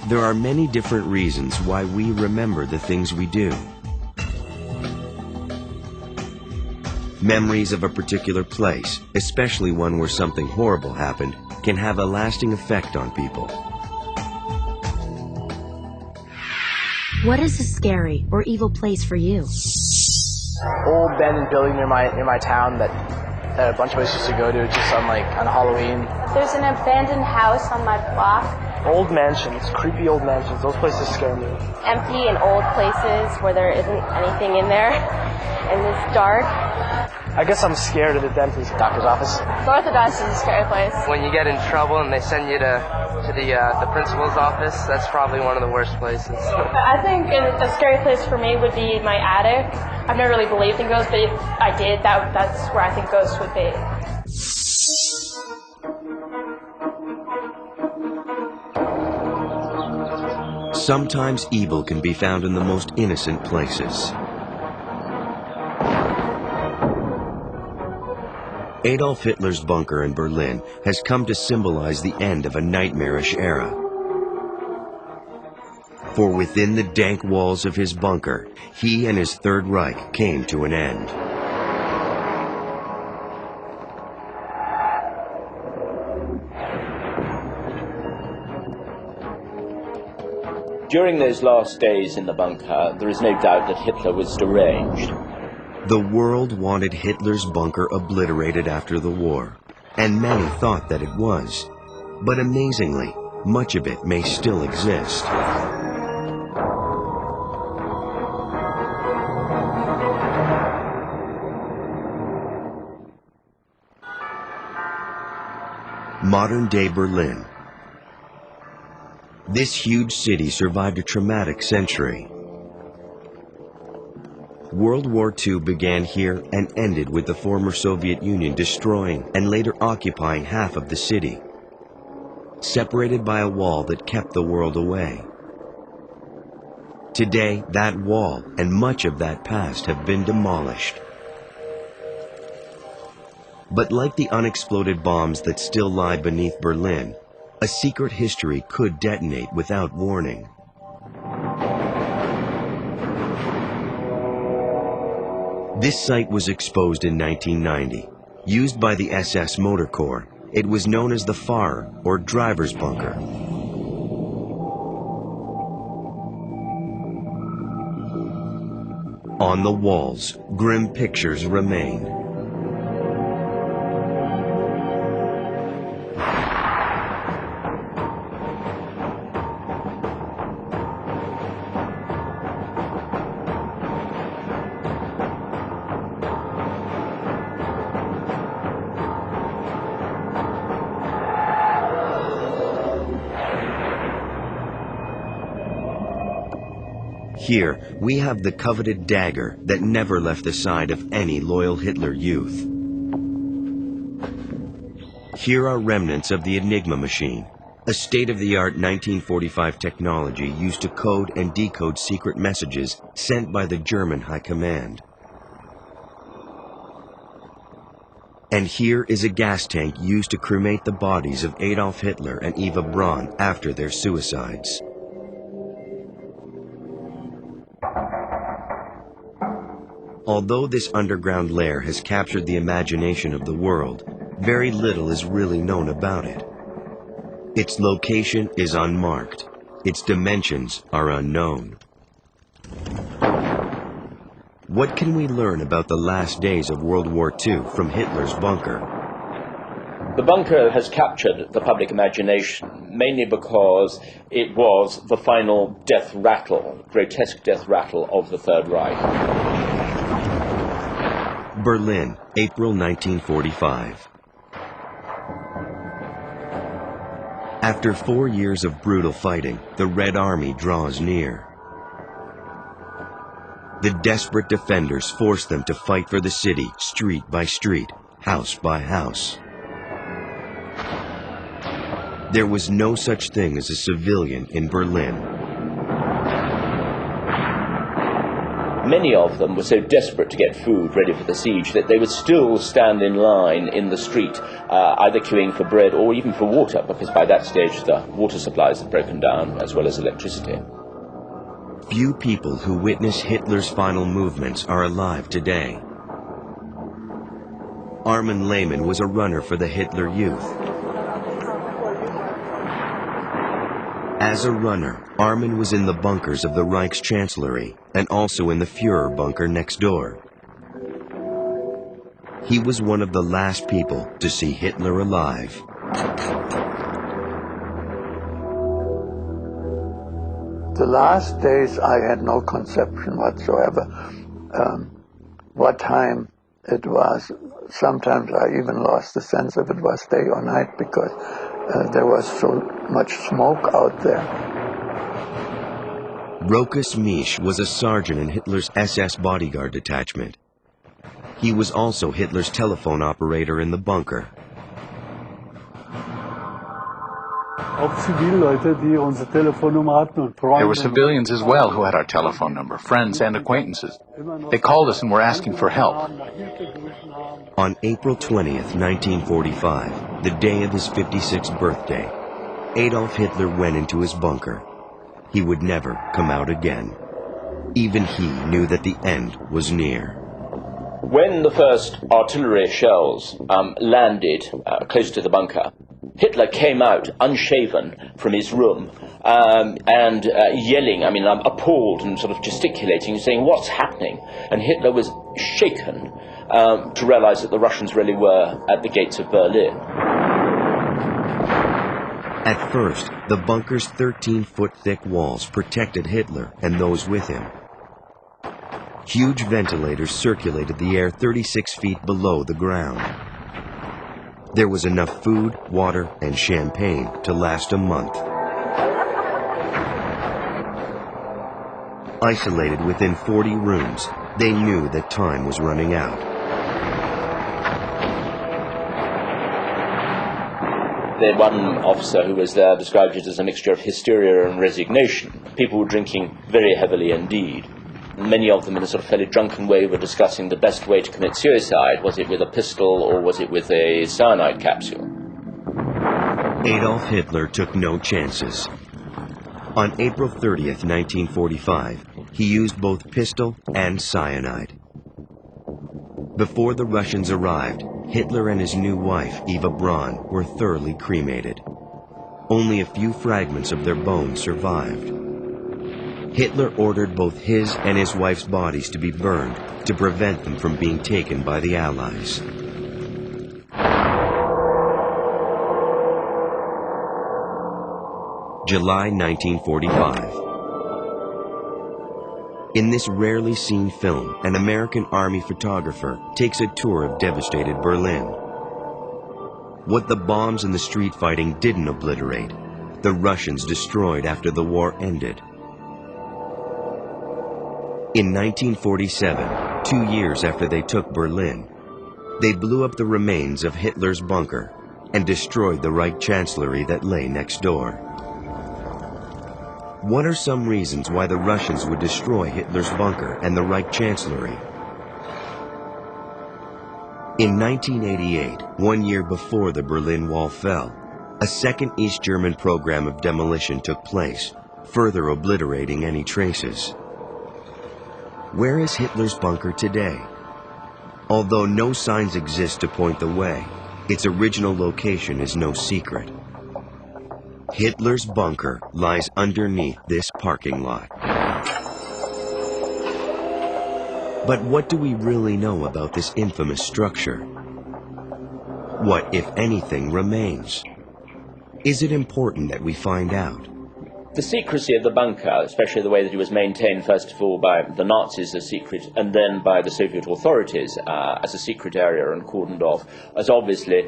There are many different reasons why we remember the things we do. Memories of a particular place, especially one where something horrible happened, can have a lasting effect on people. What is a scary or evil place for you? Old abandoned building near my town that a bunch of us used to go to just on Halloween. There's an abandoned house on my block. Old mansions, creepy old mansions, those places scare me. Empty and old places where there isn't anything in there and it's dark. I guess I'm scared of the dentist. Doctor's office. Orthodox is a scary place. When you get in trouble and they send you to the principal's office, that's probably one of the worst places. I think a scary place for me would be my attic. I've never really believed in ghosts, but if I did, that's where I think ghosts would be. Sometimes evil can be found in the most innocent places. Adolf Hitler's bunker in Berlin has come to symbolize the end of a nightmarish era. For within the dank walls of his bunker, he and his Third Reich came to an end. During those last days in the bunker, there is no doubt that Hitler was deranged. The world wanted Hitler's bunker obliterated after the war, and many thought that it was. But amazingly, much of it may still exist. Modern-day Berlin. This huge city survived a traumatic century. World War II began here and ended with the former Soviet Union destroying and later occupying half of the city, separated by a wall that kept the world away. Today, that wall and much of that past have been demolished. But like the unexploded bombs that still lie beneath Berlin, a secret history could detonate without warning. This site was exposed in 1990. Used by the SS Motor Corps, it was known as the Fahrer, or driver's bunker. On the walls, grim pictures remain. Here, we have the coveted dagger that never left the side of any loyal Hitler youth. Here are remnants of the Enigma machine, a state-of-the-art 1945 technology used to code and decode secret messages sent by the German High Command. And here is a gas tank used to cremate the bodies of Adolf Hitler and Eva Braun after their suicides. Although this underground lair has captured the imagination of the world, very little is really known about it. Its location is unmarked. Its dimensions are unknown. What can we learn about the last days of World War II from Hitler's bunker? The bunker has captured the public imagination, mainly because it was the final death rattle, grotesque death rattle of the Third Reich. Berlin, April 1945. After 4 years of brutal fighting, the Red Army draws near. The desperate defenders force them to fight for the city, street by street, house by house. There was no such thing as a civilian in Berlin. Many of them were so desperate to get food ready for the siege that they would still stand in line in the street, either queuing for bread or even for water, because by that stage the water supplies had broken down, as well as electricity. Few people who witness Hitler's final movements are alive today. Armin Lehmann was a runner for the Hitler Youth. As a runner, Armin was in the bunkers of the Reich's chancellery and also in the Führer bunker next door. He was one of the last people to see Hitler alive. The last days I had no conception whatsoever what time it was. Sometimes I even lost the sense if it was day or night because there was so much smoke out there. Rokas Misch was a sergeant in Hitler's SS bodyguard detachment. He was also Hitler's telephone operator in the bunker. There were civilians as well who had our telephone number, friends and acquaintances. They called us and were asking for help. On April 20th, 1945, the day of his 56th birthday, Adolf Hitler went into his bunker. He would never come out again. Even he knew that the end was near. When the first artillery shells landed close to the bunker, Hitler came out unshaven from his room and yelling, appalled and sort of gesticulating, saying, "What's happening?" And Hitler was shaken to realize that the Russians really were at the gates of Berlin. At first, the bunker's 13-foot thick walls protected Hitler and those with him. Huge ventilators circulated the air 36 feet below the ground. There was enough food, water, and champagne to last a month. Isolated within 40 rooms, they knew that time was running out. The one officer who was there described it as a mixture of hysteria and resignation. People were drinking very heavily indeed. Many of them, in a sort of fairly drunken way, were discussing the best way to commit suicide. Was it with a pistol or was it with a cyanide capsule? Adolf Hitler took no chances. On April 30th, 1945, he used both pistol and cyanide. Before the Russians arrived, Hitler and his new wife, Eva Braun, were thoroughly cremated. Only a few fragments of their bones survived. Hitler ordered both his and his wife's bodies to be burned to prevent them from being taken by the Allies. July 1945. In this rarely seen film, an American Army photographer takes a tour of devastated Berlin. What the bombs and the street fighting didn't obliterate, the Russians destroyed after the war ended. In 1947, 2 years after they took Berlin, they blew up the remains of Hitler's bunker and destroyed the Reich chancellery that lay next door. What are some reasons why the Russians would destroy Hitler's bunker and the Reich chancellery? In 1988, 1 year before the Berlin Wall fell, a second East German program of demolition took place, further obliterating any traces. Where is Hitler's bunker today? Although no signs exist to point the way, its original location is no secret. Hitler's bunker lies underneath this parking lot. But what do we really know about this infamous structure? What, if anything, remains? Is it important that we find out? The secrecy of the bunker, especially the way that it was maintained first of all by the Nazis as secret and then by the Soviet authorities as a secret area and cordoned off, has obviously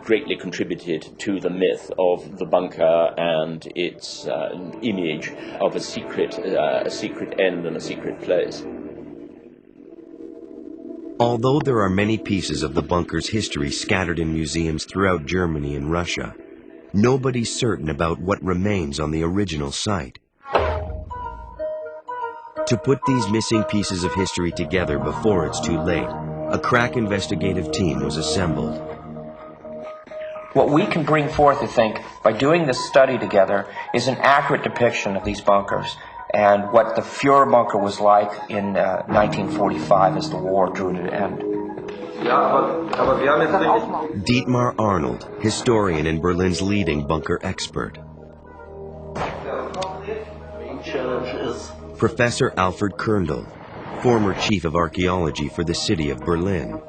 greatly contributed to the myth of the bunker and its image of a secret end and a secret place. Although there are many pieces of the bunker's history scattered in museums throughout Germany and Russia, nobody's certain about what remains on the original site. To put these missing pieces of history together before it's too late, a crack investigative team was assembled. What we can bring forth, I think, by doing this study together is an accurate depiction of these bunkers and what the Fuhrer bunker was like in 1945 as the war drew to an end. Dietmar Arnold, historian and Berlin's leading bunker expert. Professor Alfred Kerndl, former chief of archaeology for the city of Berlin.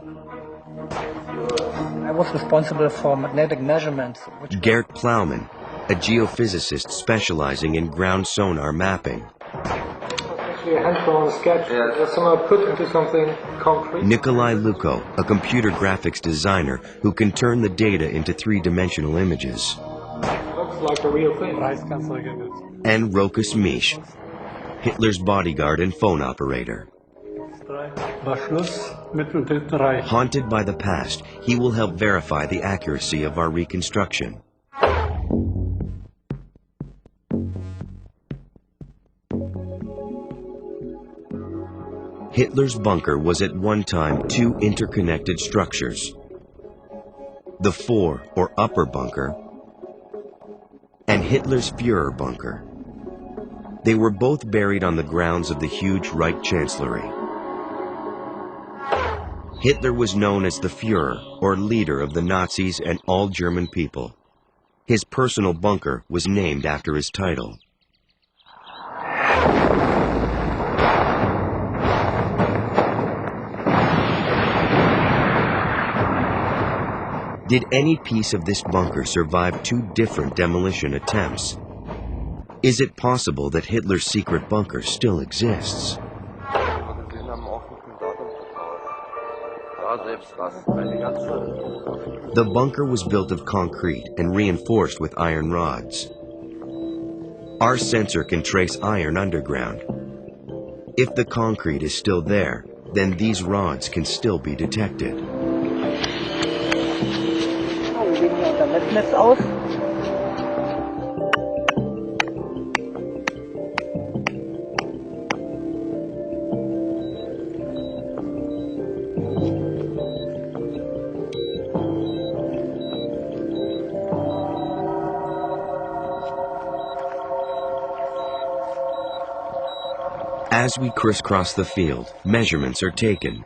I was responsible for magnetic measurements. Gert Plowman, a geophysicist specializing in ground sonar mapping. Actually, a hand-drawn sketch somehow put into something concrete. Nikolai Luko, a computer graphics designer who can turn the data into three-dimensional images. Looks like a real thing. And Rokus Misch, Hitler's bodyguard and phone operator. Haunted by the past, he will help verify the accuracy of our reconstruction. Hitler's bunker was at one time two interconnected structures. The Fore, or upper bunker, and Hitler's Führer bunker. They were both buried on the grounds of the huge Reich Chancellery. Hitler was known as the Führer, or leader of the Nazis and all German people. His personal bunker was named after his title. Did any piece of this bunker survive two different demolition attempts? Is it possible that Hitler's secret bunker still exists? The bunker was built of concrete and reinforced with iron rods. Our sensor can trace iron underground. If the concrete is still there, then these rods can still be detected. As we crisscross the field, measurements are taken.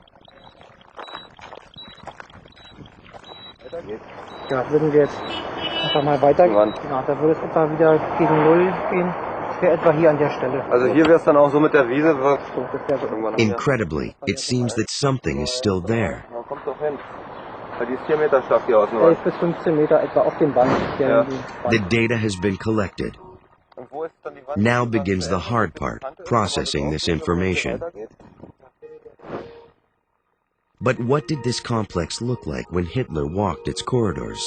Ja, würden wir jetzt einfach mal weitergehen. Genau, da würde es etwa wieder gegen Null gehen. Das wäre etwa hier an der Stelle. Also hier wäre es dann auch so mit der Wiese. Incredibly, it seems that something is still there. Kommt doch hin. Weil die ist 4 Meter stark hier außen. 11 bis 15 Meter etwa auf dem Band. The data has been collected. Now begins the hard part, processing this information. But what did this complex look like when Hitler walked its corridors?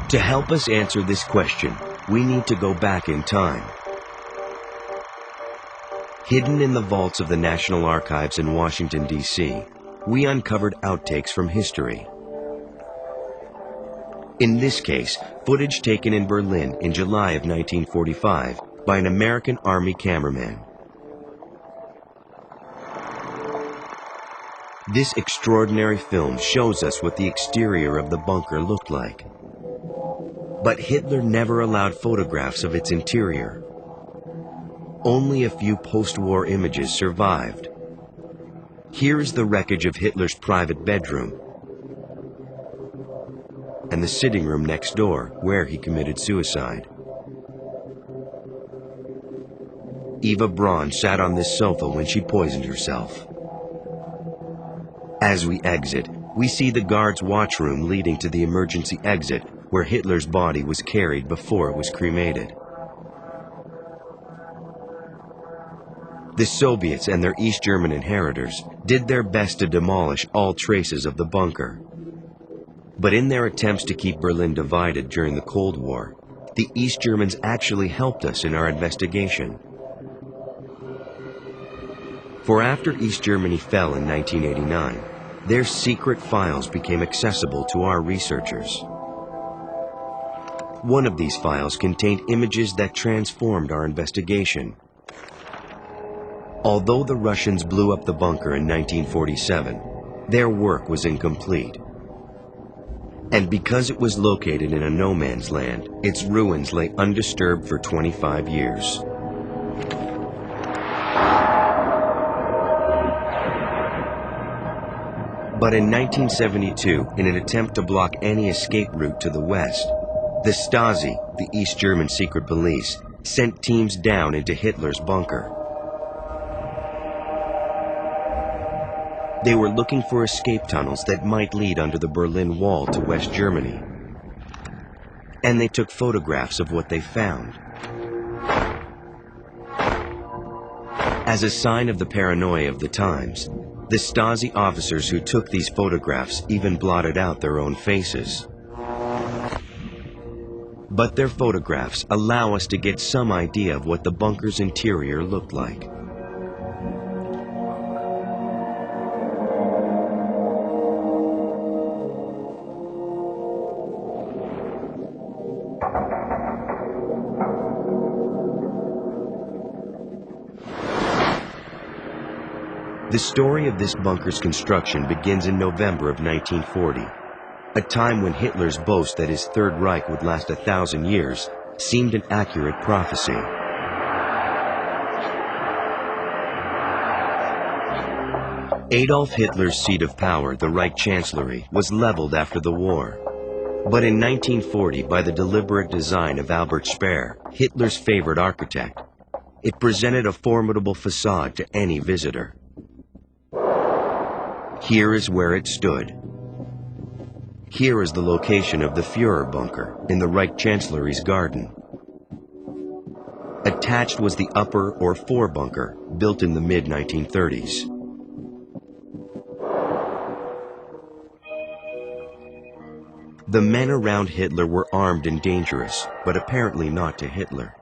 To help us answer this question, we need to go back in time. Hidden in the vaults of the National Archives in Washington, D.C., we uncovered outtakes from history. In this case, footage taken in Berlin in July of 1945 by an American Army cameraman. This extraordinary film shows us what the exterior of the bunker looked like. But Hitler never allowed photographs of its interior. Only a few post-war images survived. Here is the wreckage of Hitler's private bedroom and the sitting room next door where he committed suicide. Eva Braun sat on this sofa when she poisoned herself. As we exit, we see the guard's watchroom leading to the emergency exit where Hitler's body was carried before it was cremated. The Soviets and their East German inheritors did their best to demolish all traces of the bunker. But in their attempts to keep Berlin divided during the Cold War, the East Germans actually helped us in our investigation. For after East Germany fell in 1989, their secret files became accessible to our researchers. One of these files contained images that transformed our investigation. Although the Russians blew up the bunker in 1947, their work was incomplete. And because it was located in a no man's land, its ruins lay undisturbed for 25 years. But in 1972, in an attempt to block any escape route to the west, the Stasi, the East German secret police, sent teams down into Hitler's bunker. They were looking for escape tunnels that might lead under the Berlin Wall to West Germany. And they took photographs of what they found. As a sign of the paranoia of the times, the Stasi officers who took these photographs even blotted out their own faces. But their photographs allow us to get some idea of what the bunker's interior looked like. The story of this bunker's construction begins in November of 1940, a time when Hitler's boast that his Third Reich would last 1,000 years seemed an accurate prophecy. Adolf Hitler's seat of power, the Reich Chancellery, was leveled after the war. But in 1940, by the deliberate design of Albert Speer, Hitler's favorite architect, it presented a formidable facade to any visitor. Here is where it stood. Here is the location of the Führer bunker in the Reich Chancellery's garden. Attached was the upper or fore bunker, built in the mid-1930s. The men around Hitler were armed and dangerous, but apparently not to Hitler.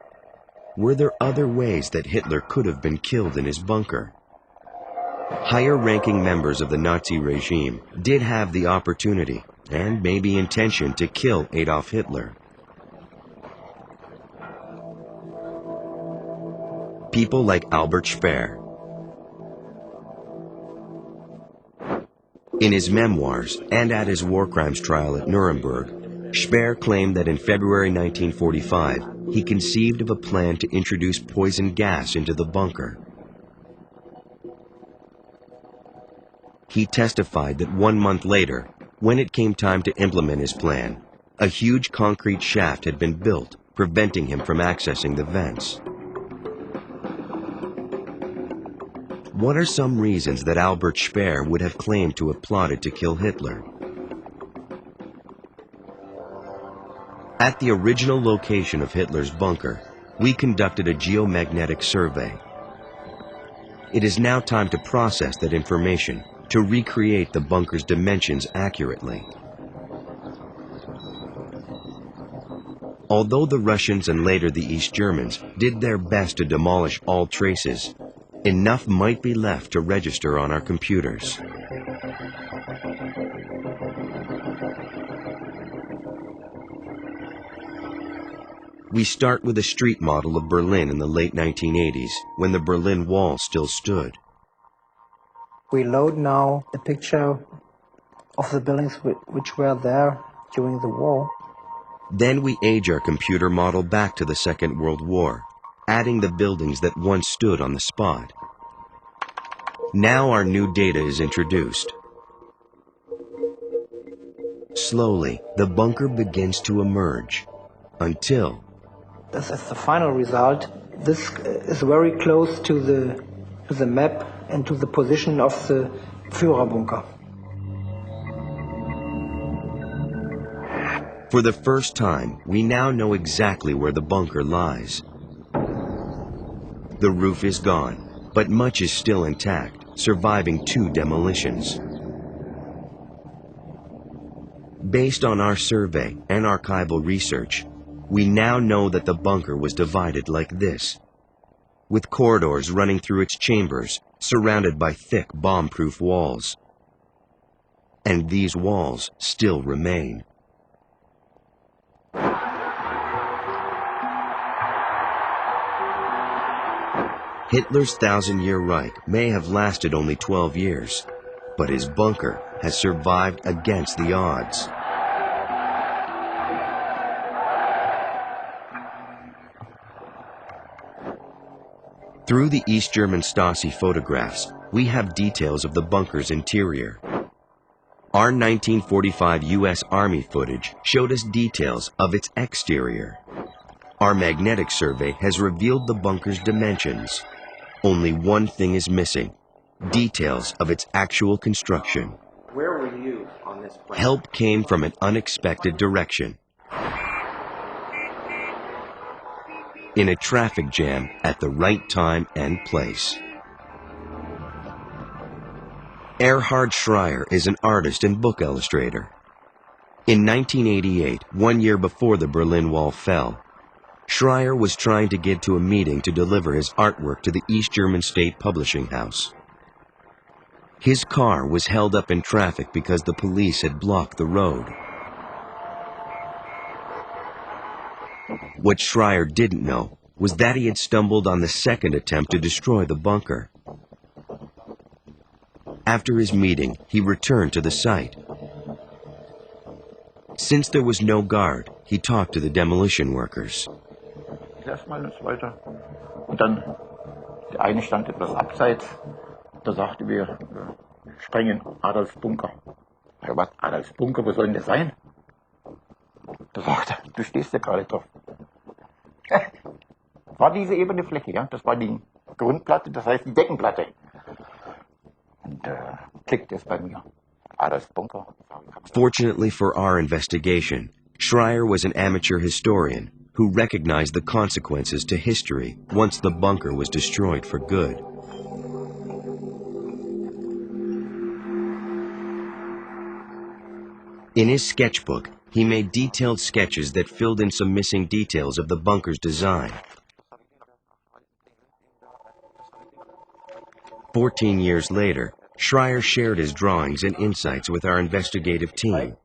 Were there other ways that Hitler could have been killed in his bunker? Higher-ranking members of the Nazi regime did have the opportunity, and maybe intention, to kill Adolf Hitler. People like Albert Speer. In his memoirs and at his war crimes trial at Nuremberg, Speer claimed that in February 1945, he conceived of a plan to introduce poison gas into the bunker. He testified that 1 month later, when it came time to implement his plan, a huge concrete shaft had been built, preventing him from accessing the vents. What are some reasons that Albert Speer would have claimed to have plotted to kill Hitler? At the original location of Hitler's bunker, we conducted a geomagnetic survey. It is now time to process that information to recreate the bunker's dimensions accurately. Although the Russians and later the East Germans did their best to demolish all traces, enough might be left to register on our computers. We start with a street model of Berlin in the late 1980s, when the Berlin Wall still stood. We load now a picture of the buildings which were there during the war. Then we age our computer model back to the Second World War, adding the buildings that once stood on the spot. Now our new data is introduced. Slowly, the bunker begins to emerge, until... This is the final result. This is very close to the map and to the position of the Führer bunker. For the first time, we now know exactly where the bunker lies. The roof is gone, but much is still intact, surviving 2 demolitions. Based on our survey and archival research, we now know that the bunker was divided like this, with corridors running through its chambers, surrounded by thick bomb-proof walls. And these walls still remain. Hitler's 1,000-year Reich may have lasted only 12 years, but his bunker has survived against the odds. Through the East German Stasi photographs, we have details of the bunker's interior. Our 1945 U.S. Army footage showed us details of its exterior. Our magnetic survey has revealed the bunker's dimensions. Only one thing is missing: details of its actual construction. Where were you on this plan? Help came from an unexpected direction. In a traffic jam at the right time and place. Erhard Schreier is an artist and book illustrator. In 1988, 1 year before the Berlin Wall fell, Schreier was trying to get to a meeting to deliver his artwork to the East German State Publishing House. His car was held up in traffic because the police had blocked the road. What Schreier didn't know was that he had stumbled on the second attempt to destroy the bunker. After his meeting, he returned to the site. Since there was no guard, he talked to the demolition workers. Erstmal und so weiter. Und dann, der eine stand etwas abseits, da sagte wir sprengen Adolfs Bunker. Ja, was, Adolfs Bunker, wo soll denn das sein? Da sagte er, du stehst ja gerade drauf. War diese ebene Fläche, ja, das war die Grundplatte, das heißt die Deckenplatte. Und klickt es bei mir. Adolfs Bunker. Fortunately for our investigation, Schreier was an amateur historian who recognized the consequences to history once the bunker was destroyed for good. In his sketchbook, he made detailed sketches that filled in some missing details of the bunker's design. 14 years later, Schreier shared his drawings and insights with our investigative team.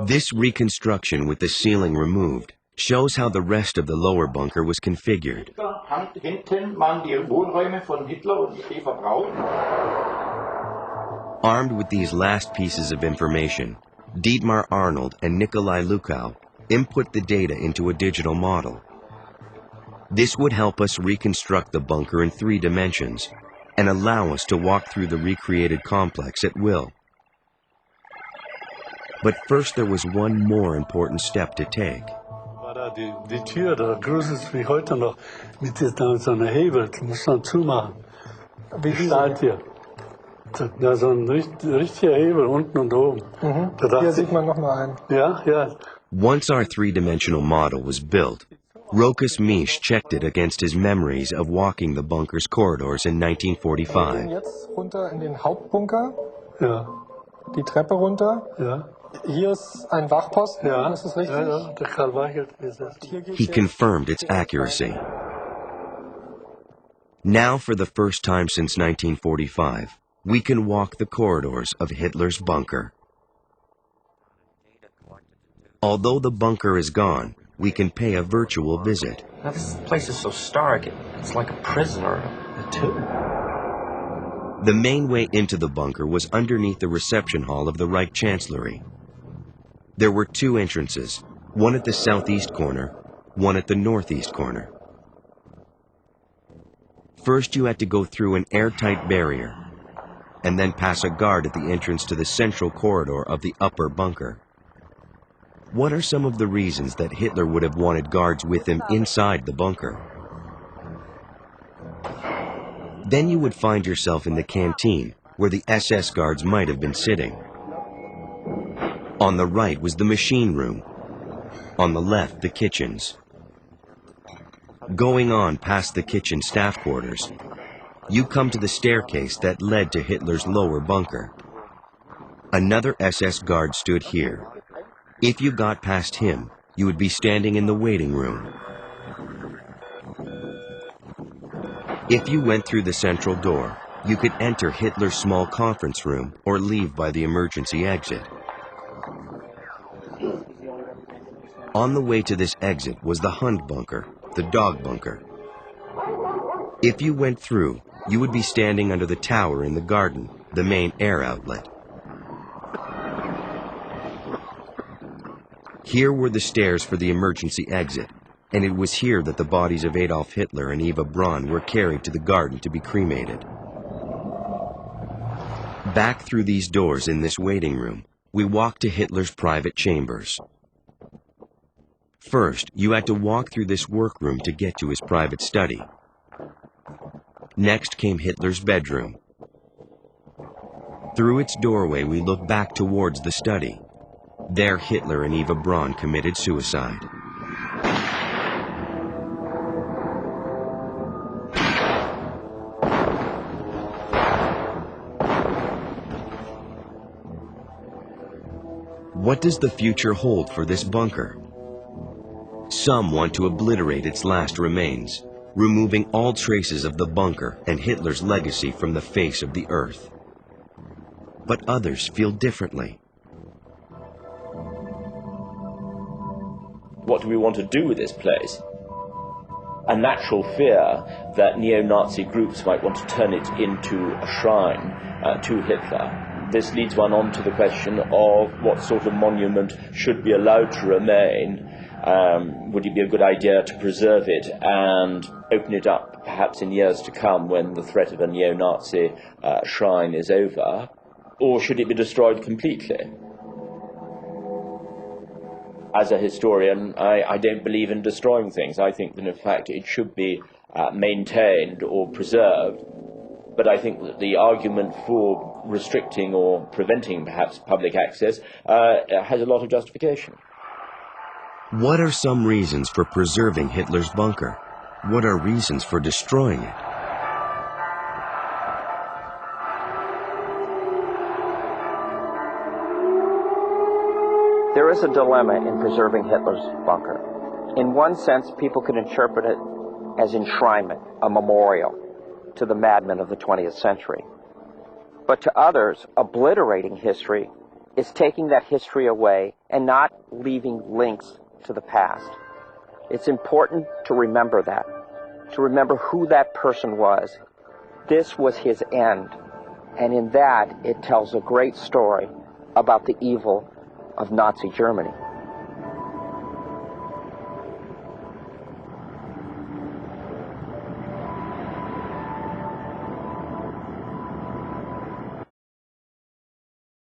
This reconstruction with the ceiling removed shows how the rest of the lower bunker was configured. Armed with these last pieces of information, Dietmar Arnold and Nikolai Lukow input the data into a digital model. This would help us reconstruct the bunker in 3 dimensions and allow us to walk through the recreated complex at will. But first there was one more important step to take. Die Tür, da gruselt es mich heute noch mit so einer Hebel, die muss man zumachen. Wie steht hier? Da so ein richtiger Hebel unten und oben. Hier sieht man noch mal einen. Ja, ja. Once our 3-dimensional model was built, Rokas Misch checked it against his memories of walking the bunker's corridors in 1945. Wir gehen jetzt runter in den Hauptbunker. Ja. Die Treppe runter. Ja. Hier ist ein Wachposten, Ja. ist das richtig? Ja, der Karl Weichelt ist das. He confirmed its accuracy. Now, for the first time since 1945, we can walk the corridors of Hitler's bunker. Although the bunker is gone, we can pay a virtual visit. Now, this place is so stark, it's like a prison or a tomb. The main way into the bunker was underneath the reception hall of the Reich Chancellery. There were 2 entrances, one at the southeast corner, one at the northeast corner. First, you had to go through an airtight barrier, and then pass a guard at the entrance to the central corridor of the upper bunker. What are some of the reasons that Hitler would have wanted guards with him inside the bunker? Then you would find yourself in the canteen, where the SS guards might have been sitting. On the right was the machine room. On the left, the kitchens. Going on past the kitchen staff quarters, you come to the staircase that led to Hitler's lower bunker. Another SS guard stood here. If you got past him, you would be standing in the waiting room. If you went through the central door, you could enter Hitler's small conference room or leave by the emergency exit. On the way to this exit was the Hund bunker, the dog bunker. If you went through, you would be standing under the tower in the garden, the main air outlet. Here were the stairs for the emergency exit, and it was here that the bodies of Adolf Hitler and Eva Braun were carried to the garden to be cremated. Back through these doors in this waiting room, we walked to Hitler's private chambers. First, you had to walk through this workroom to get to his private study. Next came Hitler's bedroom. Through its doorway, we looked back towards the study. There, Hitler and Eva Braun committed suicide. What does the future hold for this bunker? Some want to obliterate its last remains, removing all traces of the bunker and Hitler's legacy from the face of the earth. But others feel differently. What do we want to do with this place? A natural fear that neo-Nazi groups might want to turn it into a shrine to Hitler. This leads one on to the question of what sort of monument should be allowed to remain. Would it be a good idea to preserve it and open it up perhaps in years to come when the threat of a neo-Nazi shrine is over? Or should it be destroyed completely? As a historian, I don't believe in destroying things. I think that in fact it should be maintained or preserved. But I think that the argument for restricting or preventing perhaps public access has a lot of justification. What are some reasons for preserving Hitler's bunker? What are reasons for destroying it? There is a dilemma in preserving Hitler's bunker. In one sense, people can interpret it as enshrinement, a memorial to the madmen of the 20th century. But to others, obliterating history is taking that history away and not leaving links to the past. It's important to remember that, to remember who that person was. This was his end, and in that it tells a great story about the evil of Nazi Germany.